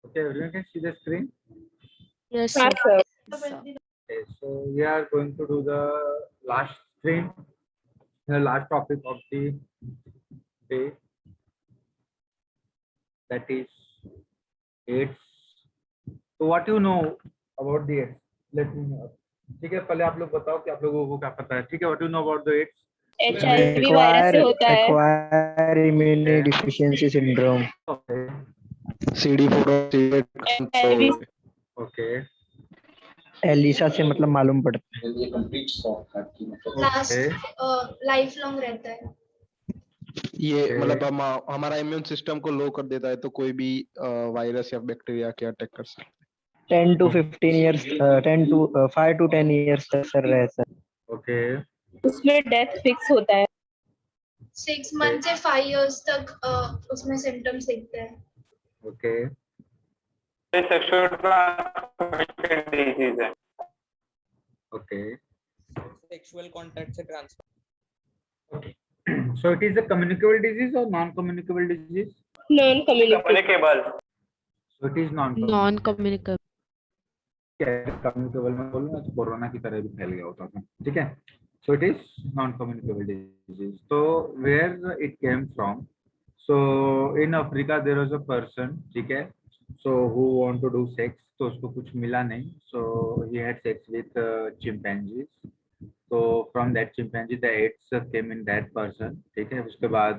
Okay, everyone can see the screen. Yes, हाँ sir. Sir. Okay, so we are going to do the last screen, the last topic of the day, that is AIDS. So what you know about the AIDS? Let me know. ठीक है, पहले आप लोग बताओ कि आप लोगों को क्या पता है. ठीक है, what you know about the AIDS? HIV virus से होता है। acquire immunodeficiency syndrome, Okay. CD4 और HIV Okay. एलिसा से मतलब मालूम पड़ता है. ये कंप्लीट सॉफ्ट हार्ट की मतलब Okay. लाइफ लॉन्ग रहता है। ये Okay. मतलब हमारा इम्यून सिस्टम को लो कर देता है, तो कोई भी वायरस या बैक्टीरिया के अटैक कर सकता है. 10 to 15 years, 5 to 10 years तक सर रहता है. Okay. उसमें डेथ फिक्स होता है। 6 मंथ से 5 इयर्स तक उसमें सिम्टम्स दिखते हैं। Okay. सेक्सुअल ट्रांसमिटेड डिजीज है। Okay. सेक्सुअल कांटेक्ट से transfer. Okay. So it is a communicable disease or non-communicable disease? Non communicable. Communicable. So it is non-communicable. Non-communicable. Communicable में बोलूंगा तो कोरोना की तरह भी फैल गया होता था. ठीक है. So it is non-communicable disease. So where it came from? So in Africa there was a person, ठीक है, so who want to do sex, तो उसको कुछ मिला नहीं, so he had sex with chimpanzees. So from that chimpanzee the AIDS came in that person. ठीक है. उसके बाद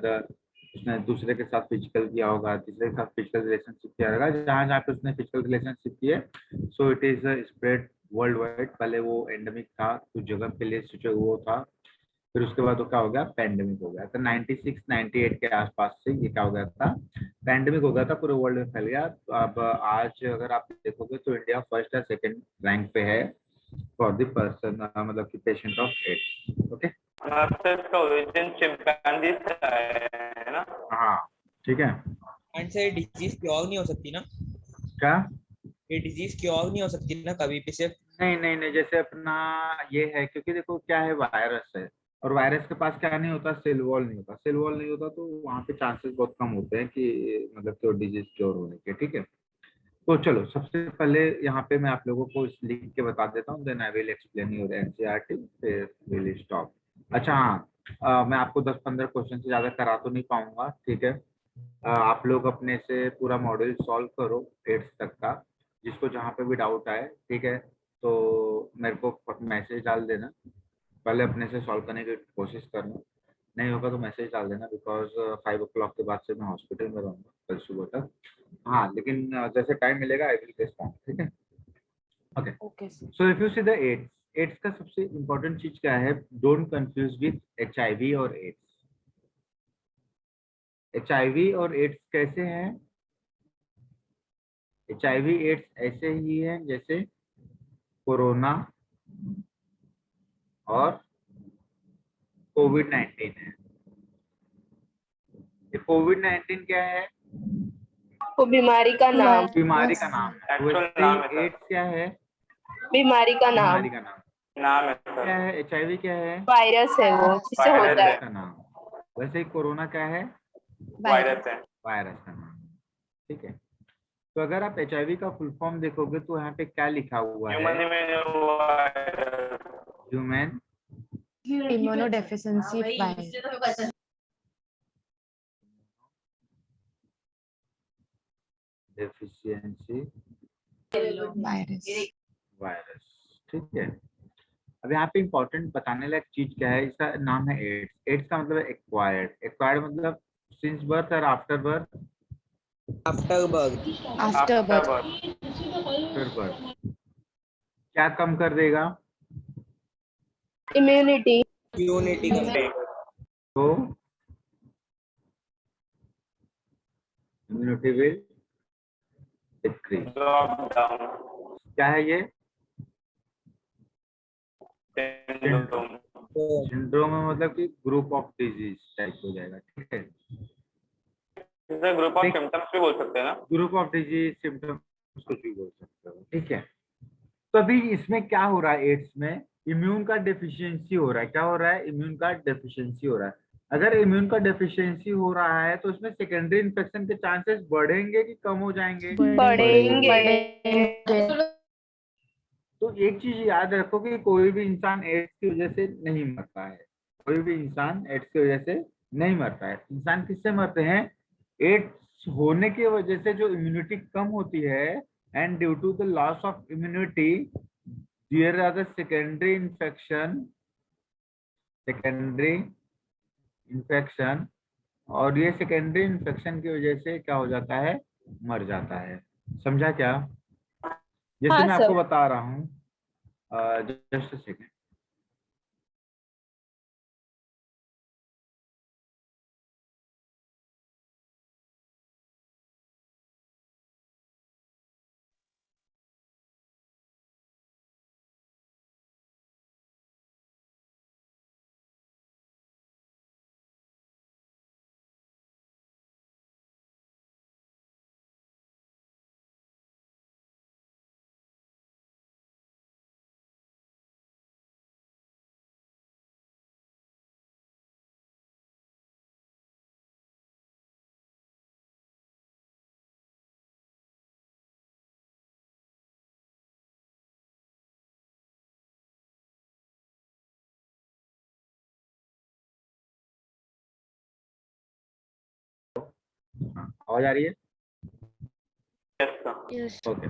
उसने दूसरे के साथ फिजिकल किया होगा, तीसरे के साथ फिजिकल रिलेशनशिप किया होगा, जहाँ जहाँ पे उसने फिजिकल रिलेशनशिप किए, सो it is spread world wide. पहले वो एंडेमिक था, कुछ जगह पे ले वो था, फिर उसके बाद वो क्या हो गया, पैंडेमिक हो गया. तो 96 98 के आसपास से ये क्या हो गया था, पैंडेमिक हो गया था, पूरे वर्ल्ड में फैल गया. तो अब आज अगर आप देखोगे तो इंडिया फर्स्ट या सेकंड रैंक पे है फॉर द पर्सन, मतलब कि पेशेंट ऑफ एड्स. ओके. इसका ओरिजिन चिंपैंजी से है ना? हाँ ठीक है. एंड से डिजीज क्योर नहीं हो सकती ना? क्या? ये डिजीज क्योर नहीं हो सकती ना कभी भी? सिर्फ नहीं, जैसे अपना ये है, क्योंकि देखो क्या है, वायरस है, और वायरस के पास क्या नहीं होता, सेल वॉल नहीं होता. सेल वॉल नहीं होता तो वहाँ पे चांसेस बहुत कम होते हैं कि मतलब कि डिजीज क्योर होने के. ठीक है. तो चलो सबसे पहले यहाँ पे मैं आप लोगों को लिख के बता देता हूँ, then I will explain your NCERT, फिर विल स्टॉप. अच्छा हाँ, मैं आपको 10-15 क्वेश्चन से ज्यादा करा तो नहीं पाऊंगा. ठीक है. आप लोग अपने से पूरा मॉड्यूल सॉल्व करो 8th तक का, जिसको जहाँ पे भी डाउट आए. ठीक है. तो मेरे को मैसेज डाल देना, पहले अपने से सॉल्व करने की कोशिश करना, नहीं होगा तो मैसेज डाल देना, बिकॉज 5 o'clock के बाद से मैं हॉस्पिटल में रहूँगा कल सुबह तक. हाँ, लेकिन जैसे टाइम मिलेगा आई विल रिस्पॉन्ड. ठीक है. Okay. Okay, sir. So if you see the AIDS का सबसे इम्पोर्टेंट चीज क्या है, डोंट कंफ्यूज विथ HIV और एड्स. HIV और एड्स कैसे हैं? HIV एड्स ऐसे ही है जैसे कोरोना और कोविड-19 है. ये कोविड-19 क्या है? वो बीमारी का नाम। बीमारी का नाम है. Actual नाम है. एड्स क्या है? बीमारी का नाम। बीमारी का नाम. नाम है क्या सर। है? HIV क्या है? वायरस है वो जिससे वायरस होता है। का नाम. वैसे ही कोरोना क्या है? वायरस है। वायरस का नाम. ठीक है. तो अगर आप HIV का फुल फॉर्म देखोगे तो यहाँ पे क्या लिखा हुआ है? Human Immunodeficiency virus. Deficiency Virus. Virus. ठीक है. अब यहाँ पे इम्पोर्टेंट बताने लायक चीज क्या है, इसका नाम है एड्स. एड्स का मतलब एक्वायर्ड. एक्वायर्ड मतलब सिंस बर्थ और after birth. After birth. After birth. After birth. क्या कम कर देगा? इम्यूनिटी। यूनिटी का तो इम्यूनिटी विल डिक्रीज. क्या है ये? सिंड्रोम है, मतलब कि ग्रुप ऑफ डिजीज टाइप हो जाएगा. ठीक है. ग्रुप ऑफ सिम्टम्स भी बोल सकते हैं ना? ग्रुप ऑफ डिजीज सिम्टम्स कुछ भी बोल सकते हो. ठीक है. तो अभी इसमें क्या हो रहा है, एड्स में इम्यून का डेफिशिएंसी हो रहा है. क्या हो रहा है? इम्यून का डेफिशिएंसी हो रहा है. अगर इम्यून का डेफिशिएंसी हो रहा है तो उसमें सेकेंडरी इन्फेक्शन के चांसेस बढ़ेंगे कि कम हो जाएंगे? बढ़ेंगे। तो एक चीज याद रखो कि कोई भी इंसान एड्स की वजह से नहीं मरता है, कोई भी इंसान एड्स की वजह से नहीं मरता है। इंसान किससे मरते हैं? एड्स होने की वजह से जो इम्यूनिटी कम होती है, and due to the loss of immunity there are the secondary infection, और ये सेकेंडरी इन्फेक्शन की वजह से क्या हो जाता है? मर जाता है। समझा क्या? जैसे हाँ, मैं आपको सर। बता रहा हूँ, जस्ट सेकेंड। आवाज आ रही है? Yes. ओके।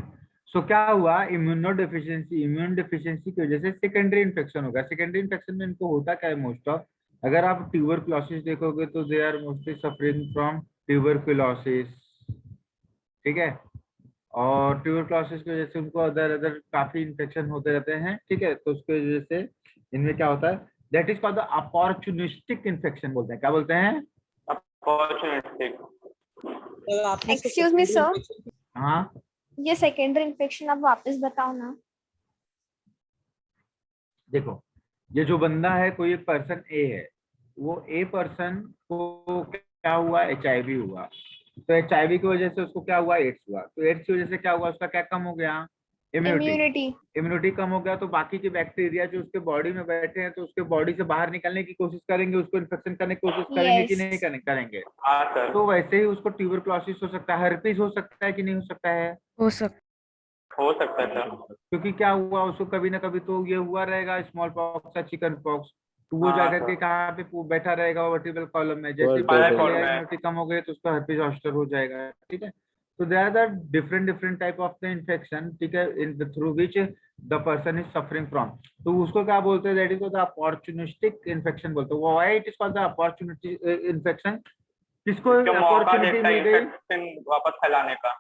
सो क्या हुआ? इम्यून डिफिशियंसी की वजह से सेकेंडरी इन्फेक्शन होगा। सेकेंडरी इन्फेक्शन में इनको होता क्या है मोस्ट ऑफ? अगर आप ट्यूबरक्लोसिस देखोगे तो they are mostly suffering from tuberculosis, ठीक है। और ट्यूबरक्लोसिस की वजह से उनको अदर अदर काफी इन्फेक्शन होते रहते हैं, ठीक है। तो उसकी वजह से इनमें क्या होता है? That is called the opportunistic infection बोलते हैं। क्या बोलते हैं? अपॉर्चुनिस्टिक। तो आपने इसको Excuse me, sir. secondary infection- हाँ, ये सेकेंडरी इन्फेक्शन आप वापस बताओ ना। देखो, ये जो बंदा है, कोई एक पर्सन ए है, वो ए पर्सन को क्या हुआ? HIV हुआ। तो HIV की वजह से उसको क्या हुआ? एड्स हुआ। तो एड्स की वजह से क्या हुआ? उसका क्या कम हो गया? इम्यूनिटी। इम्यूनिटी कम हो गया। तो बाकी के बैक्टीरिया जो उसके बॉडी में बैठे हैं, तो उसके बॉडी से बाहर निकलने की कोशिश करेंगे, उसको इन्फेक्शन करने की कोशिश करेंगे कि नहीं करेंगे? हाँ सर। तो वैसे ही उसको ट्यूबरक्लोसिस हो सकता है, हर्पीस हो सकता है कि नहीं हो सकता है? हो सकता हो सकता है सर। क्योंकि क्या हुआ, उसको कभी ना कभी तो ये हुआ रहेगा, स्मॉल पॉक्स या चिकन पॉक्स। तो वो हाँ, जाकर के सर। कहाँ पे बैठा रहेगा? वर्टिब्रल कॉलम में। जैसे Vertebral column में। इम्यूनिटी कम हो गई तो उसका हर्पीस जोस्टर हो जाएगा, ठीक है। तो there are the different type of the infection, ठीक है, in the through which the person is suffering from. तो उसको क्या बोलते हैं? That is the opportunistic infection बोलते हैं। Why it is called the opportunity infection? किसको जो मौका अपॉर्चुनिटी देता है मिल गई? इन्फेक्शन वापस फैलाने का।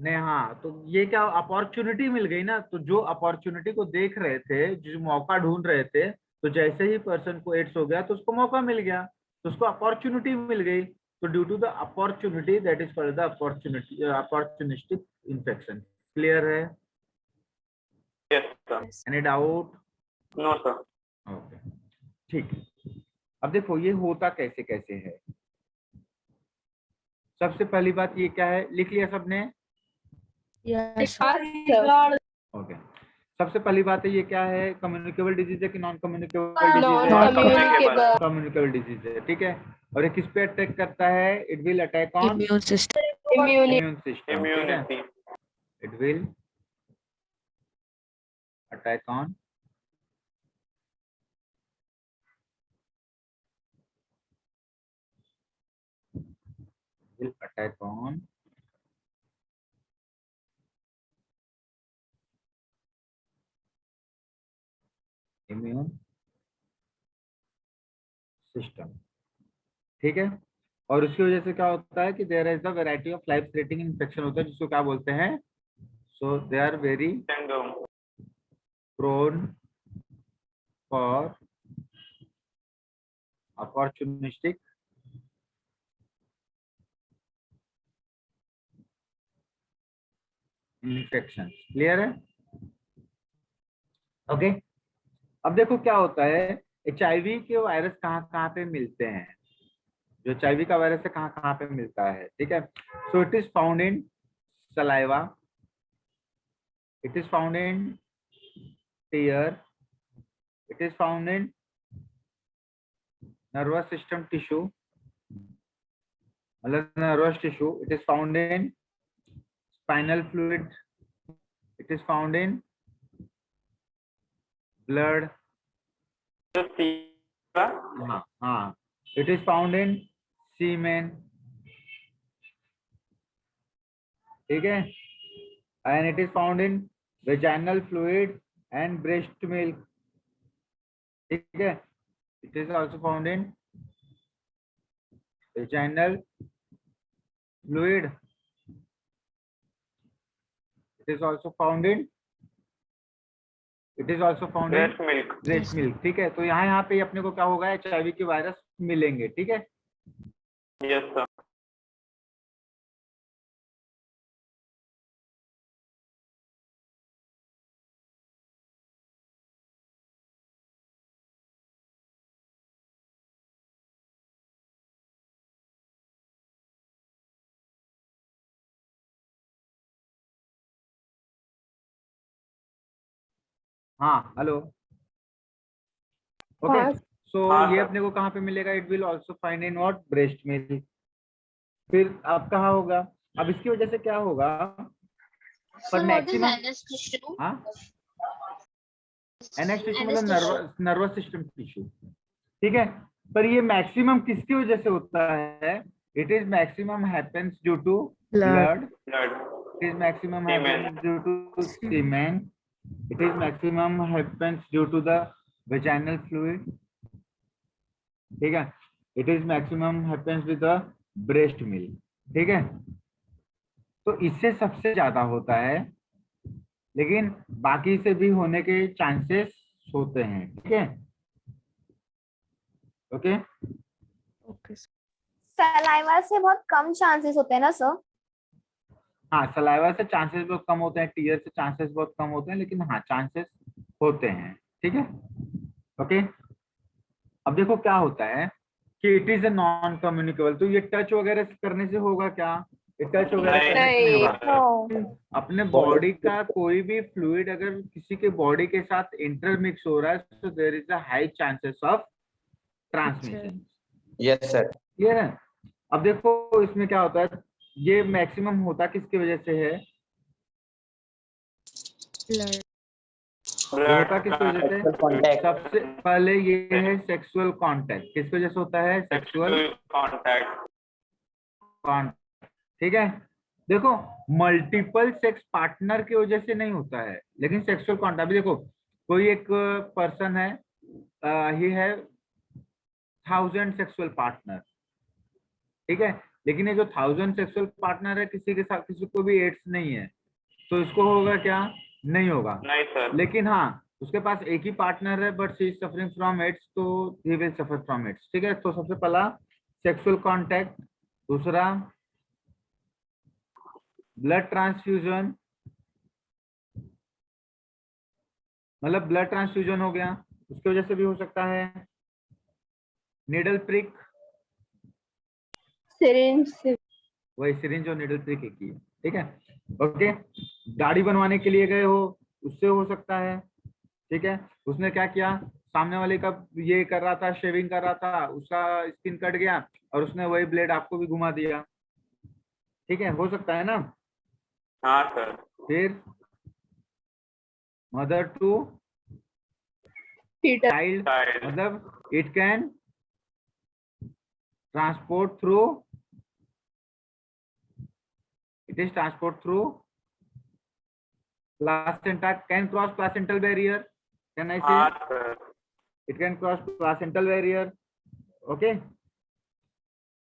नहीं, हाँ, तो ये क्या अपॉर्चुनिटी मिल गई ना। तो जो अपॉर्चुनिटी को देख रहे थे, जो मौका ढूंढ रहे थे, तो जैसे ही पर्सन को एड्स हो गया तो उसको मौका मिल गया, तो उसको अपॉर्चुनिटी मिल गई। तो due to the opportunity, that is called the opportunistic infection. Clear है? Yes sir. Any doubt? No sir. Okay, ठीक है। अब देखो ये होता कैसे कैसे है। सबसे पहली बात ये क्या है? लिख लिया सबने? Yes. ओके। सबसे पहली बात है, ये क्या है? कम्युनिकेबल डिजीज है कि नॉन कम्युनिकेबल नॉन डिजीज है? कम्युनिकेबल। कम्युनिकेबल डिजीज है, ठीक है। और ये किस पे अटैक करता है? It will attack on Immune system. Immunity. Immune system, ठीक है। Immunity. It will attack on immune system, ठीक है। और उसकी वजह से क्या होता है कि there is the variety of life threatening infection होता है, जिसको क्या बोलते हैं? So they are very syndrome. Prone for opportunistic infection. Clear है? ओके। अब देखो क्या होता है, HIV के वायरस कहाँ कहाँ पे मिलते हैं? जो HIV का वायरस है कहाँ पे मिलता है, ठीक है। So it is found in saliva, it is found in tear, it is found in nervous system tissue, मतलब nervous tissue, it is found in spinal fluid, it is found in blood, हाँ, it is found in semen, ठीक है, and it is found in vaginal fluid and breast milk, ठीक है, it is also found in vaginal fluid, it is also found in breast milk. Breast milk, ठीक है। तो यहाँ पे अपने को क्या होगा, HIV के वायरस मिलेंगे, ठीक है। Yes sir. हाँ, हेलो, ओके। हाँ। सो हाँ, ये sir. अपने को कहाँ पे मिलेगा, it will also find in what, breast milk. फिर अब कहाँ होगा, अब इसकी वजह से क्या होगा, पर मैक्सिमम, हाँ, NS टिश्यू मतलब नर्वस सिस्टम टिश्यू, ठीक है। पर ये मैक्सिमम किसकी वजह से होता है, it is maximum happens due to blood, Blood. it is maximum Semen. happens due to semen, it is maximum happens due to the vaginal fluid, ठीक है, it is maximum happens with the breast milk, ठीक है। तो इससे सबसे ज्यादा होता है, लेकिन बाकी से भी होने के चांसेस होते हैं, ठीक है, ओके। सलाइवा से बहुत कम चांसेस होते हैं ना सर? हाँ, सलाइवा से चांसेस बहुत कम होते हैं, टीयर से चांसेस बहुत कम होते हैं, लेकिन हाँ चांसेस होते हैं, ठीक है, ओके। अब देखो क्या होता है कि it is a non communicable, तो ये टच वगैरह करने से होगा क्या, ये टच वगैरह नहीं। करने से नहीं होगा। नो। अपने बॉडी का कोई भी फ्लूइड अगर किसी के बॉडी के साथ इंटरमिक्स हो रहा है, तो there is a high chances of transmission. Yes sir. Clear है। अब देखो इसमें क्या होता है, ये मैक्सिमम होता किसकी वजह से है, ये होता किसकी वजह से, कॉन्टैक्ट। सबसे पहले ये है सेक्सुअल कांटेक्ट, किसकी वजह से होता है, सेक्सुअल Contact. कांटेक्ट, ठीक है। देखो मल्टीपल सेक्स पार्टनर की वजह से नहीं होता है, लेकिन सेक्सुअल कांटेक्ट, अभी देखो कोई एक पर्सन है, ही है 1000 सेक्सुअल पार्टनर, ठीक है, लेकिन ये जो 1000 सेक्सुअल पार्टनर है, किसी के साथ किसी को भी एड्स नहीं है, तो इसको होगा क्या, नहीं होगा। नहीं सर. लेकिन हाँ उसके पास एक ही पार्टनर है, but she is suffering from AIDS, तो he will suffer from AIDS, ठीक है। तो सबसे पहला सेक्सुअल कांटेक्ट, दूसरा ब्लड ट्रांसफ्यूजन, मतलब ब्लड ट्रांसफ्यूजन हो गया, उसकी वजह से भी हो सकता है। Needle prick, syringe. वही सिरिंज और निडल प्रिक एक ही है, ठीक है, ओके। दाढ़ी बनवाने के लिए गए हो, उससे हो सकता है, ठीक है, उसने क्या किया, सामने वाले का ये कर रहा था, शेविंग कर रहा था, उसका स्किन कट गया और उसने वही ब्लेड आपको भी घुमा दिया, ठीक है, हो सकता है ना। हाँ सर. फिर mother to Peter. Child, Child. मतलब it can transport through, it is transport through placenta, can cross placental barrier, can I say, हाँ sir. it can cross placental barrier, okay.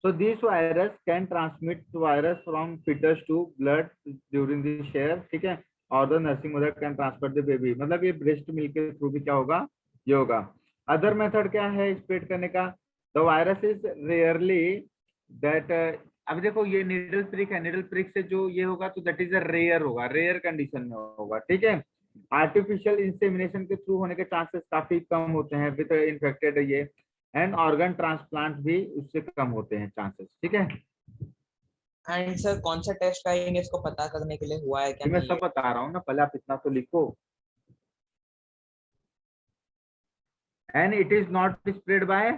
So this virus can transmit virus from fetus to blood during the share, ठीक है, और the nursing mother can transfer the baby, मतलब ये breast milk के through भी क्या होगा, ये होगा। अदर मेथड क्या है स्प्रेड करने का, the virus is rarely that अब देखो ये निडल प्रिक है, निडल प्रिक से जो ये होगा तो दैट इज अ रेयर होगा, रेयर कंडीशन में होगा, ठीक है। आर्टिफिशियल इंसेमिनेशन के थ्रू होने के चांसेस काफी कम होते हैं विद इन्फेक्टेड ये, एंड ऑर्गन ट्रांसप्लांट भी उससे कम होते हैं चांसेस, ठीक है। एंड सर कौन सा टेस्ट करेंगे इसको पता करने के लिए हुआ है क्या? मैं सब बता रहा हूँ ना, पहले आप इतना तो लिखो। And it is not spread by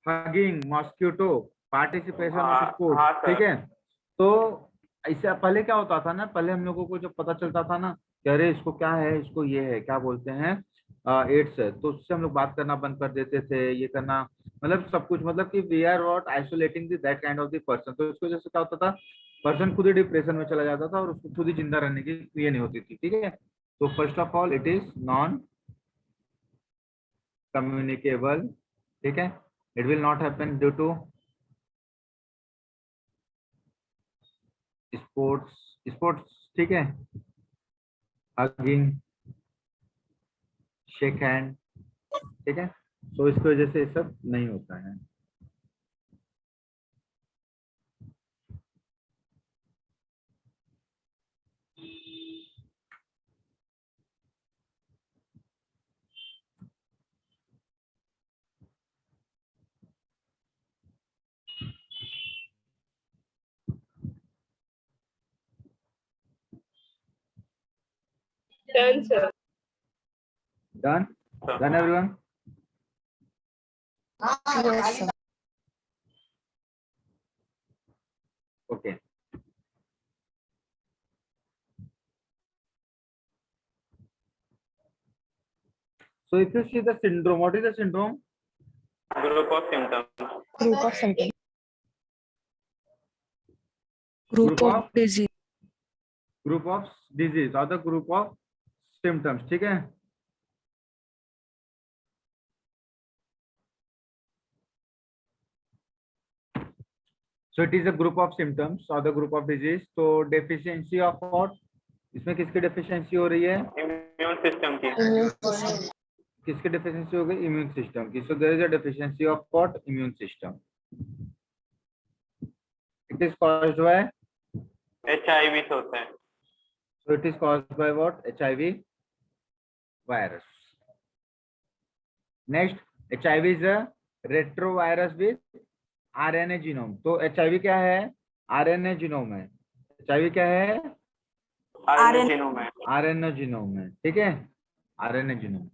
hugging, mosquito, participation of हाँ स्पोर्ट्स, हाँ सर। ठीक है। तो इससे पहले क्या होता था ना, पहले हम लोगों को जब पता चलता था ना कि अरे इसको क्या है, इसको ये है, क्या बोलते हैं, एड्स है, तो उससे हम लोग बात करना बंद कर देते थे, ये करना, मतलब सब कुछ, मतलब कि we are not isolating that kind of the person. तो इसकी वजह से क्या होता था, पर्सन खुद ही डिप्रेशन में चला जाता था और उसको खुद ही जिंदा रहने की ये नहीं होती थी, ठीक है। तो first of all it is non communicable, ठीक है। It will not happen due to sports, ठीक है, हगिंग, शेक हैंड, ठीक है। तो इसकी वजह से ये सब नहीं होता है। Done, sir. Done everyone? Yes, sir. Okay. So if you see the syndrome, what is the syndrome? Group of symptoms. Group of symptoms. Group Group of of disease. Group of disease or the group of symptoms, ठीक है। So it is a group of symptoms or the group of disease. तो deficiency of what? इसमें किसकी deficiency हो रही है? Immune system की। Immune system. किसकी deficiency हो गई? Immune system की। So there is a deficiency of what? Immune system. It is caused by? HIV से होता है। So it is caused by what? HIV virus. Next, HIV is a retrovirus with RNA genome. तो HIV क्या है? RNA genome है। HIV क्या है? RNA genome है। RNA genome है, ठीक है, RNA genome।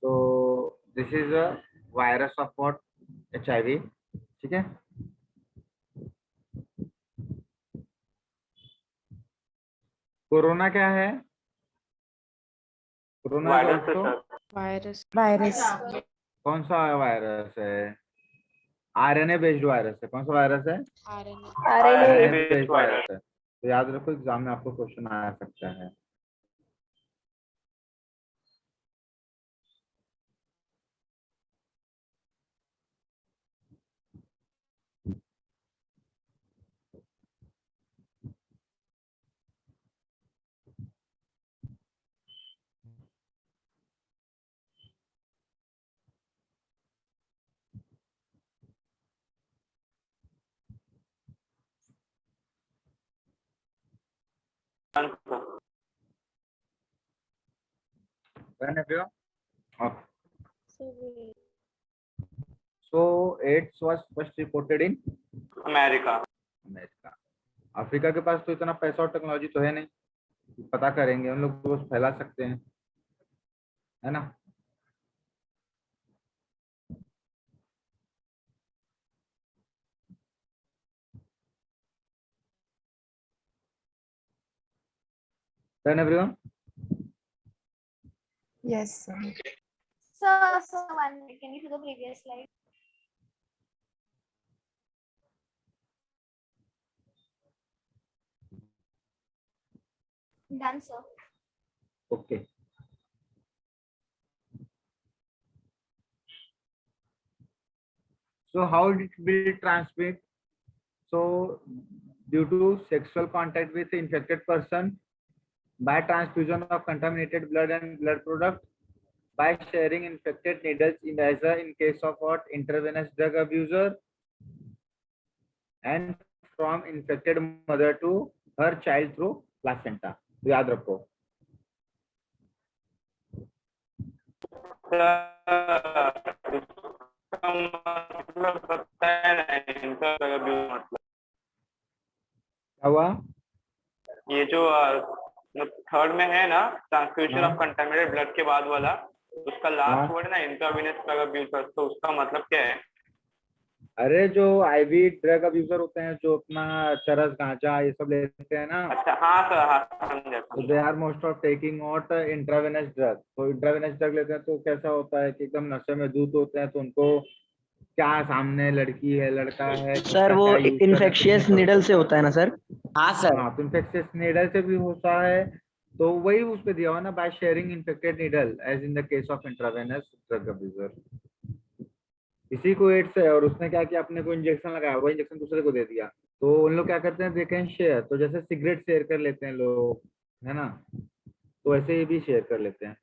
So this is a virus of what? HIV, ठीक है। कोरोना क्या है? कोरोना वायरस है तो सर। Virus. कौन सा वायरस है? RNA बेस्ड वायरस है। कौन सा वायरस है? RNA. बेस्ड वायरस है। तो याद रखो, एग्जाम में आपको क्वेश्चन आ सकता है। Done everyone? Okay. So AIDS was first reported in America. America. Africa के पास तो इतना पैसा और टेक्नोलॉजी तो है नहीं, पता करेंगे, उन लोग तो फैला सकते हैं, है ना। Done everyone? Yes, sir. So one minute, can you see the previous slide? Done, sir. Okay. So how it will transmit? So due to sexual contact with the infected person, by transfusion of contaminated blood and blood product, by sharing infected needles in case of what? Intravenous drug abuser, and from infected mother to her child through placenta. तो याद रखो। मतलब बताया नहीं मतलब क्या हुआ? ये जो थर्ड में है ना, ट्रांसफ्यूजन हाँ। ऑफ कंटामिनेटेड ब्लड के बाद वाला, उसका हाँ। लास्ट वर्ड ना इंट्रावेनस ड्रग अब्यूजर, तो उसका मतलब क्या है? अरे जो आईवी ड्रग अब्यूजर होते हैं, जो अपना चरस गांजा ये सब लेते हैं ना, अच्छा हाँ सर, हाँ समझा तो दे समझा। Are most of taking out intravenous drug. तो इंट्रावेनस ड्रग लेते हैं तो कैसा होता है कि एकदम नशे में धुत होते हैं, तो उनको क्या सामने लड़की है लड़का है सर किसका वो क्या यूज कर रहे हैं कुछ नहीं इन्फेक्शियस पता निडल से चलता। होता है ना सर? हाँ सर। हाँ, तो इन्फेक्शियस नीडल से भी होता है। तो वही उस पे दिया हुआ ना, by sharing infected needle as in the case of intravenous drug abuser. किसी को एड्स है और उसने क्या किया, अपने को इंजेक्शन लगाया, वो इंजेक्शन दूसरे को दे दिया, तो उन लोग क्या करते हैं, दे कैन शेयर। तो जैसे सिगरेट शेयर कर लेते हैं लोग, है ना, तो ऐसे ये भी शेयर कर लेते हैं।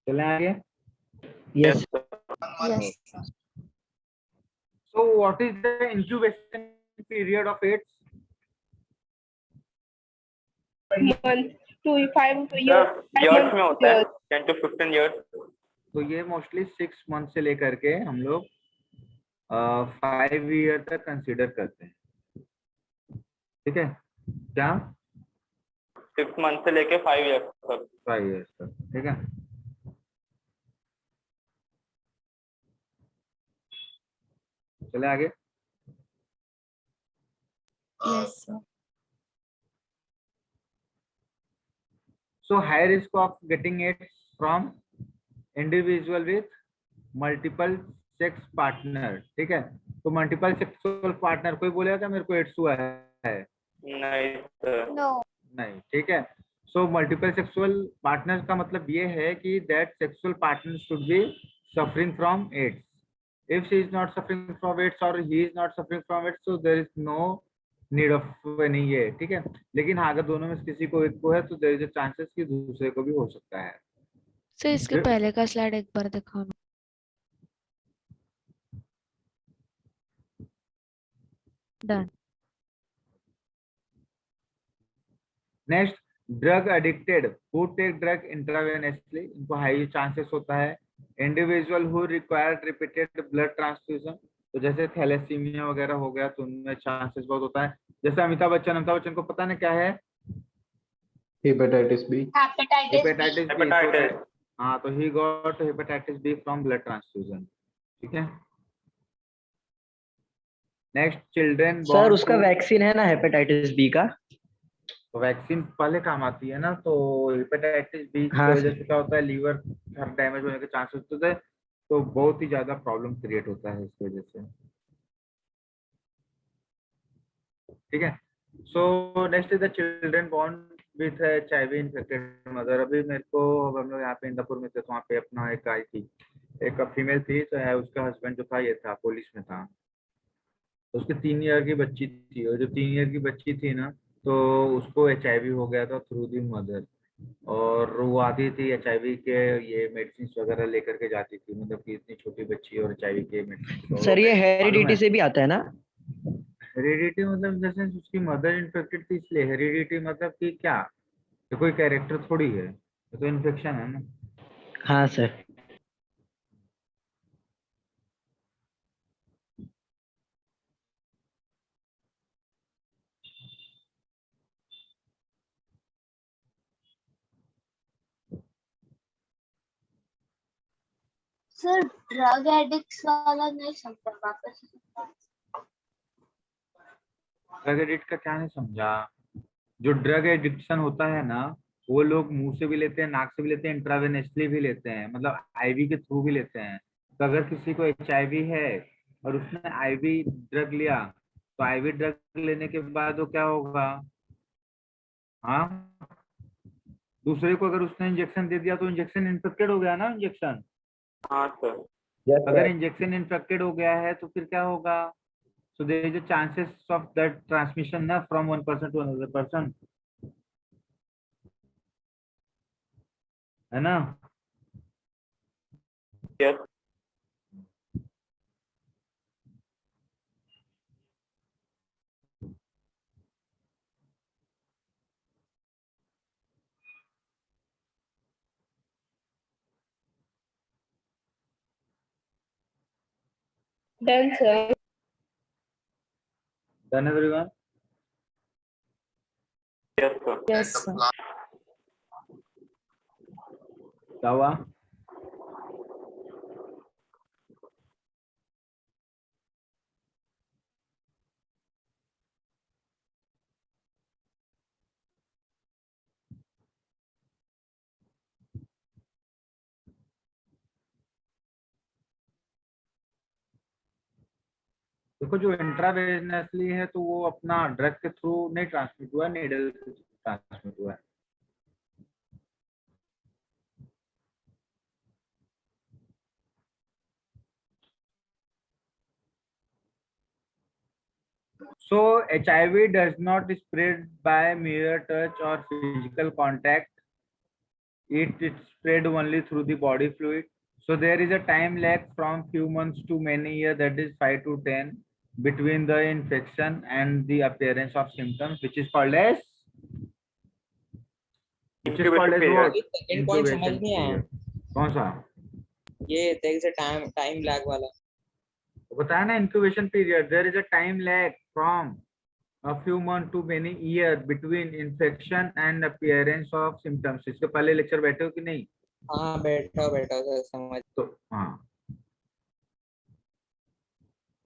चले आगे। Yes. Yes, sir. So what is the incubation period of AIDS? month to 5 sir years, 5 years में months होता है, years. 10 to 15 years. तो ये मोस्टली 6 मंथ से लेकर के हम लोग 5 ईयर तक कंसीडर करते हैं। ठीक है, क्या 6 मंथ से लेके 5 ईयर्स तक। 5 ईयर्स तक, ठीक है। चले आगे। Yes, sir. So high risk of getting AIDS from individual with multiple sex partner, ठीक है। तो मल्टीपल सेक्सुअल पार्टनर, कोई बोलेगा क्या मेरे को एड्स हुआ है? नहीं सर। No. नहीं, ठीक है। सो मल्टीपल सेक्सुअल पार्टनर का मतलब ये है कि that sexual partner should be suffering from AIDS. If she is not suffering from AIDS और he is not suffering from AIDS, so there is no need of any ये, ठीक है। लेकिन हाँ, अगर दोनों में से किसी को एक को है तो देयर इज अ चांसेस कि दूसरे को भी हो सकता है। सर इसके पहले का स्लाइड एक बार दिखाओ ना। Done. Next, drug addicted who take drug intravenously, इनको हाई चांसेस होता है। Individual who required repeated blood transfusion, तो जैसे थैलेसीमिया वगैरह हो गया तो उनमें चांसेस बहुत होता है। जैसे अमिताभ बच्चन को पता नहीं क्या है, hepatitis B. Hepatitis B. Hepatitis B. Hepatitis. हाँ, तो he got hepatitis B from blood transfusion, ठीक है। नेक्स्ट, चिल्ड्रेन सर बॉर्न उसका टू, वैक्सीन है ना हेपेटाइटिस बी का? तो वैक्सीन पहले काम आती है ना। तो हेपेटाइटिस बी की हाँ वजह सर। से क्या होता है, लीवर डैमेज होने के चांसेस होते हैं, तो बहुत ही ज्यादा प्रॉब्लम क्रिएट होता है इस वजह से, ठीक है। So next is the children born with HIV infected mother. अभी मेरे को, हम लोग यहाँ पे इंदापुर में थे, तो वहाँ पे अपना एक आई थी, एक फीमेल थी, तो है उसका हस्बैंड जो था ये था, पुलिस में था। तो उसकी 3 ईयर की बच्ची थी, और जो 3 ईयर की बच्ची थी ना, तो उसको HIV हो गया था थ्रू दी मदर। और वो आती थी HIV के ये मेडिसिन वगैरह लेकर के जाती थी, मतलब कि इतनी छोटी बच्ची और HIV के मेडिसिन, सर ये मालूम हेरिडिटी है। से भी आता है ना? हेरिडिटी मतलब जैसे उसकी मदर इन्फेक्टेड थी इसलिए। हेरिडिटी मतलब कि क्या, तो कोई कैरेक्टर थोड़ी है, ये तो इन्फेक्शन है ना। हाँ सर। सर ड्रग एडिक्ट्स वाला नहीं समझा, वापस से समझा। ड्रग एडिक्ट का क्या नहीं समझा? जो ड्रग एडिक्शन होता है ना, वो लोग मुंह से भी लेते हैं, नाक से भी लेते हैं, इंट्रावेनसली भी लेते हैं, मतलब IV के थ्रू भी लेते हैं। तो अगर किसी को HIV है और उसने IV ड्रग लिया, तो IV ड्रग लेने के बाद वो क्या होगा, हाँ, दूसरे को अगर उसने इंजेक्शन दे दिया तो इंजेक्शन इन्फेक्टेड हो गया ना, इंजेक्शन। हाँ सर। अगर इंजेक्शन इन्फेक्टेड हो गया है तो फिर क्या होगा, so there is a chances of that transmission na from one person to another person, है ना। Yes. Done, sir. Done everyone? Yes, sir. Yes, sir. क्या हुआ? देखो जो इंट्रावेनसली है तो वो अपना ड्रग के थ्रू नहीं ट्रांसमिट हुआ, नीडल से ट्रांसमिट हुआ है। So HIV does not spread by mere touch or physical contact. It spread only through the body fluid. So there is a time lag from few months to many years, that is 5 to 10, between the infection and the appearance of symptoms, which is called as what? Second point समझ नहीं आया। कौन सा? ये देख से time lag वाला बताया ना, incubation period. There is a time lag from a few months to many years between infection and appearance of symptoms. इसके पहले लेक्चर बैठे हो कि नहीं? हाँ बैठा सर समझ। तो हाँ,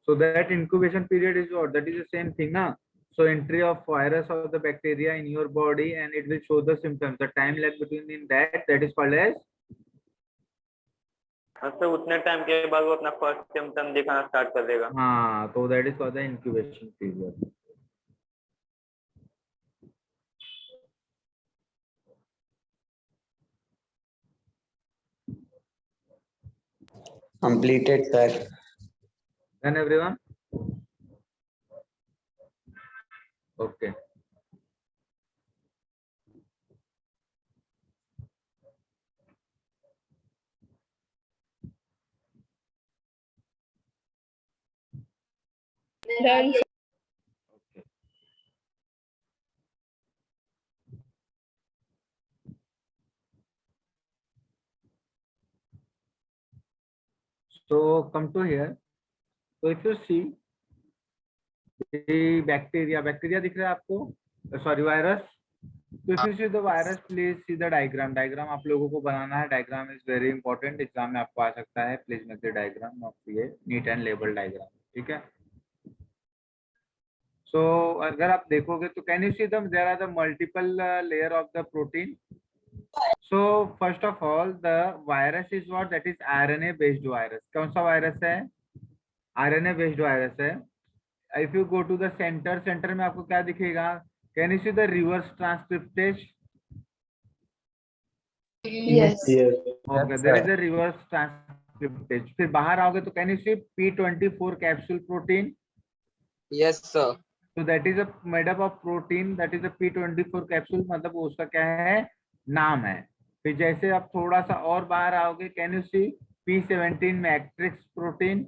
so that incubation period is what? That is the same thing ना. So entry of virus or the bacteria in your body and it will show the symptoms. The time lag between that is called as तो उतने time के बाद वो अपना first symptom दिखाना start कर देगा। हाँ, तो that is called the incubation period. Completed, sir. Done everyone? Okay. Done. Okay. So come to here. So if you see the bacteria दिख रहा है आपको? Sorry, virus. So if you see the virus, please see the diagram. Diagram आप लोगों को बनाना है. Diagram is very important. Exam में आपको आ सकता है. Please make the diagram of ये neat and label diagram. ठीक है? So अगर आप देखोगे तो can you see them? There are the multiple layer of the protein. So first of all, the virus is what? That is RNA based virus. कौन सा virus है? RNA based virus है. If you go to the center में आपको क्या दिखेगा? Can you see the reverse transcriptase? Yes. Okay, there is a reverse transcriptase. फिर बाहर आओगे तो can you see P24 capsule protein? Yes sir. So that is a made up of protein, that is a P24 capsule, मतलब उसका क्या है? नाम है. फिर जैसे आप थोड़ा सा और बाहर आओगे, can you see P17 matrix protein?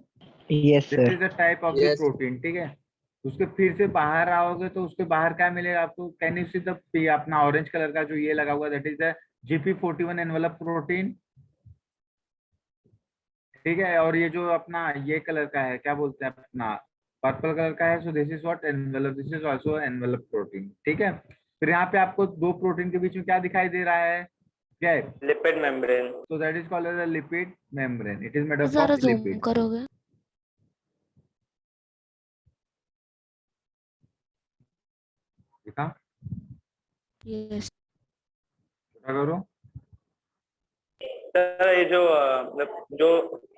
Yes, This sir. is the type of the protein. ठीक है? उसके फिर से बाहर आओगे तो उसके बाहर क्या मिलेगा आपको? Can you see the P अपना ऑरेंज कलर का जो ये लगा हुआ, that is the GP41 envelope protein. ठीक है? और ये जो अपना ये कलर का है, क्या बोलते हैं अपना पर्पल कलर का है. So this is what? Envelope. This is also envelope protein. ठीक है? फिर यहाँ पे आपको दो प्रोटीन के बीच में क्या दिखाई दे रहा है? क्या है? Lipid membrane. So that is called as a lipid membrane. It is made up जरा of जूम lipid. करोगे? दिखा? यस। क्या करो? सर ये जो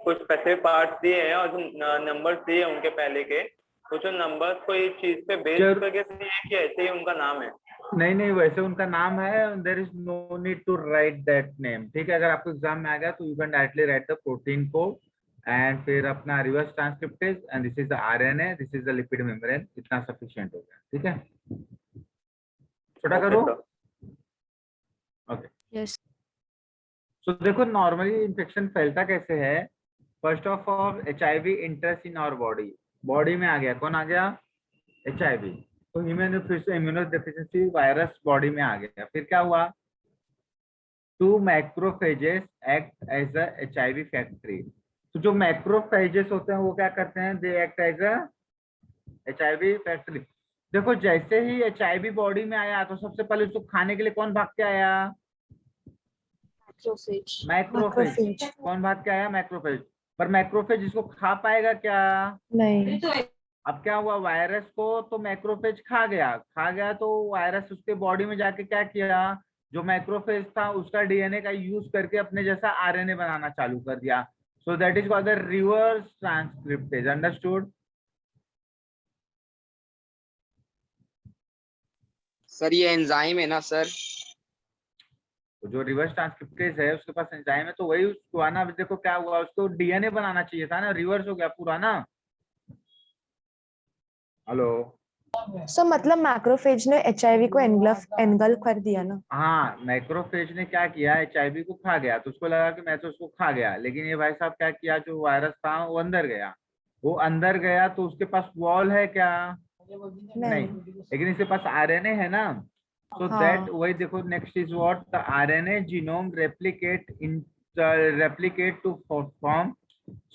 कुछ स्पेसिफिक पार्ट्स दिए हैं और जो नंबर्स दिए हैं उनके पहले के, तो जो नंबर्स को इस चीज पे बेस करके दिए हैं कि ऐसे ही उनका नाम है? नहीं, वैसे उनका नाम है. There is no need to write that name. ठीक है? अगर आपको एग्जाम में आ गया तो you can directly write the protein code and फिर अपना reverse transcriptase and this is the RNA, this is the lipid membrane. इतना सफिशिएंट हो गया. ठीक है? छोटा करो. ओके. यस। सो देखो नॉर्मली इन्फेक्शन फैलता कैसे है. First of all HIV interest in our body में आ गया. कौन आ गया? HIV. तो इम्यूनोडेफिशिएंसी वायरस बॉडी में आ गया. फिर क्या हुआ? 2 macrophages act as a HIV factory. तो जो मैक्रोफेजेस होते हैं वो क्या करते हैं, they act as a HIV factory. देखो जैसे ही HIV बॉडी में आया तो सबसे पहले उसको खाने के लिए कौन भाग के आया, मैक्रोफेज। कौन भाग के आया, मैक्रोफेज। पर मैक्रोफेज इसको खा पाएगा क्या, नहीं। अब क्या हुआ, वायरस को तो मैक्रोफेज खा गया तो वायरस उसके बॉडी में जाके क्या किया, जो मैक्रोफेज था उसका DNA का यूज करके अपने जैसा RNA बनाना चालू कर दिया। So that is called the reverse transcriptase, understood. Sir ये एंजाइम है ना सर? जो रिवर्स ट्रांसक्रिप्टेज है उसके पास एंजाइम है, तो वही उसको आना। अभी देखो क्या हुआ, उसको DNA बनाना चाहिए था ना, रिवर्स हो गया पूरा ना। हेलो, सो मतलब मैक्रोफेज ने HIV को एनगल्फ कर दिया ना। हाँ, मैक्रोफेज ने क्या किया, HIV को खा गया तो उसको लगा कि मैं तो उसको खा गया, लेकिन ये भाई साहब क्या किया, जो वायरस था वो अंदर गया तो उसके पास वॉल है क्या, नहीं, लेकिन इसके पास RNA है ना। सो दैट वही देखो, next is what, the RNA genome replicate to form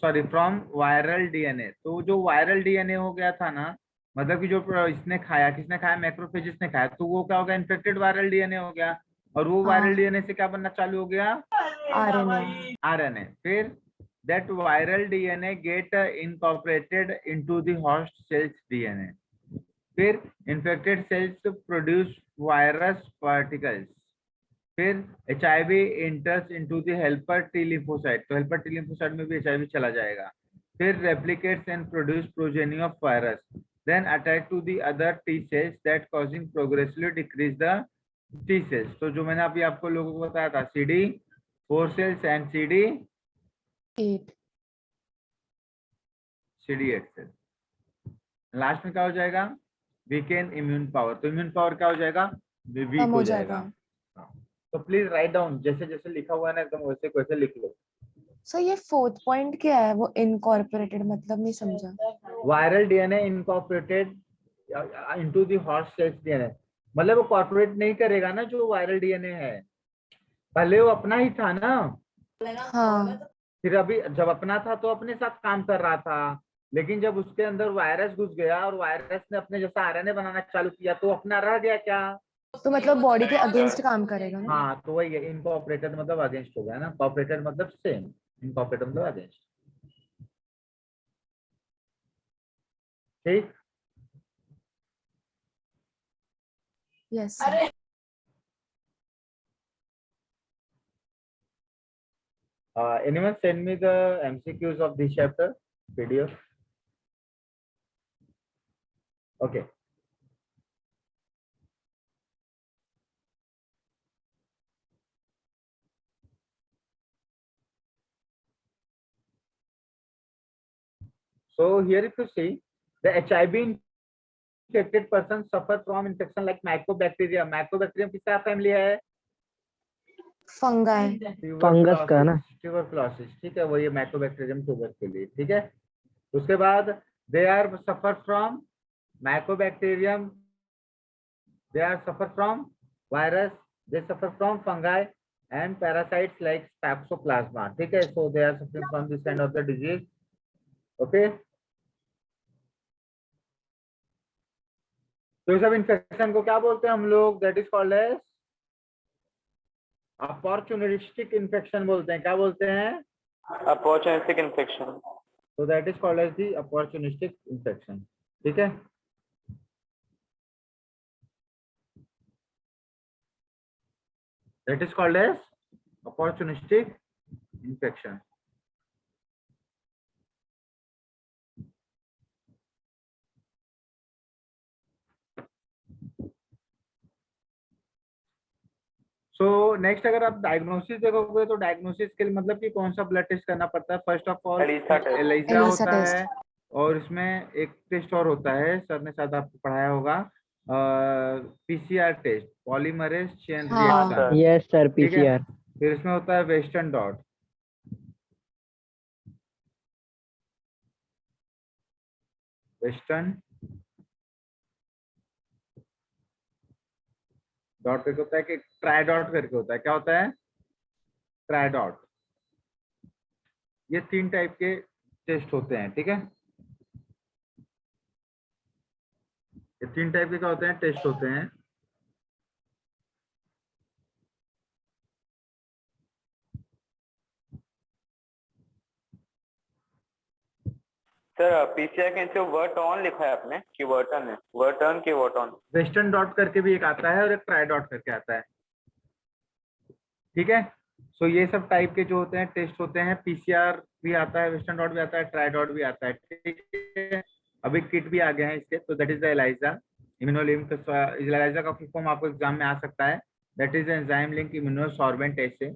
from viral DNA। तो जो वायरल DNA हो गया था ना, मतलब कि जो इसने खाया, किसने खाया, मैक्रोफेजिस ने खाया, तो वो क्या हो गया, इन्फेक्टेड वायरल DNA हो गया, और वो वायरल DNA से क्या बनना चालू हो गया, RNA। फिर that viral DNA get incorporated into the host cell's DNA. फिर infected cells produce virus particles. फिर HIV enters into the helper T lymphocyte, तो helper T lymphocyte में भी HIV चला जाएगा। फिर replicates and produce progeny of virus, then attack to the other T cells that causing progressively decrease the T cells। तो जो मैंने अभी आपको लोगों को बताया था, CD4 cells and CD8 cells। Last में क्या हो जाएगा, वीकेन इम्यून पावर। तो इम्यून पावर क्या हो जाएगा, वीक हो जाएगा। तो प्लीज राइट डाउन, जैसे जैसे लिखा हुआ है ना एकदम वैसे वैसे लिख लो। सो ये 4th पॉइंट क्या है, वो इनकॉर्पोरेटेड मतलब नहीं समझा। Viral DNA incorporated into the host cells DNA, मतलब वो कॉर्पोरेट नहीं करेगा ना, जो वायरल DNA है पहले वो अपना ही था ना। हाँ। फिर अभी जब अपना था तो अपने साथ काम कर रहा था, लेकिन जब उसके अंदर वायरस घुस गया और वायरस ने अपने जैसा RNA बनाना चालू किया तो अपना रह गया क्या, तो मतलब बॉडी के अगेंस्ट काम करेगा ना। हाँ, तो वही है, इनकॉर्पोरेटेड मतलब अगेंस्ट हो गया ना, कॉर्पोरेटेड मतलब सेम, इनकॉर्पोरेटेड मतलब अगेंस्ट। ठीक, yes. anyone send me the MCQs of this chapter PDF? Okay. So here if you see, the HIV infected person suffer from infection like mycobacteria। mycobacterium किसका family है, fungi. Fungus का ना, tuberculosis. ठीक है, वही Mycobacterium tuber के लिए। ठीक है, उसके बाद they are suffer from mycobacterium, they are suffer from virus, they suffer from fungi and parasites like Toxoplasma। ठीक है, so they are suffering from this kind of the disease। okay, तो इस सब इन्फेक्शन को क्या बोलते हैं हम लोग, that is called as opportunistic infection बोलते हैं। क्या बोलते हैं, अपॉर्चुनिस्टिक इन्फेक्शन। तो that is called as the opportunistic infection. ठीक है, that is called as opportunistic infection। So next अगर आप डायग्नोसिस देखोगे तो डायग्नोसिस के लिए मतलब कि कौन सा ब्लड टेस्ट करना पड़ता है, फर्स्ट ऑफ ऑल एलिसा होता है, और इसमें एक टेस्ट और होता है, सर ने शायद आपको पढ़ाया होगा, PCR test, polymerase chain reaction. Yes sir, PCR। फिर इसमें होता है वेस्टर्न डॉट, वेस्टर्न डॉट करके होता है कि ट्राई डॉट करके होता है। क्या होता है, ट्राई डॉट। ये 3 टाइप के टेस्ट होते हैं, ठीक है। ये 3 टाइप के क्या होते हैं, टेस्ट होते हैं। सर पीसीआर के नीचे वर्टॉन लिखा है आपने कि वर्टन है, वर्टन की वर्टॉन? वेस्टर्न डॉट करके भी एक आता है और एक ट्राई डॉट करके आता है, ठीक है। सो ये सब टाइप के जो होते हैं टेस्ट होते हैं। पीसीआर भी आता है, वेस्टर्न डॉट भी आता है, ट्राई डॉट भी आता है, ठीक है। अभी किट भी आ गया है इसके, तो that is the ELISA immunolink. ELISA का फुल फॉर्म आपको एग्जाम में आ सकता है, that is enzyme link immunosorbent essay.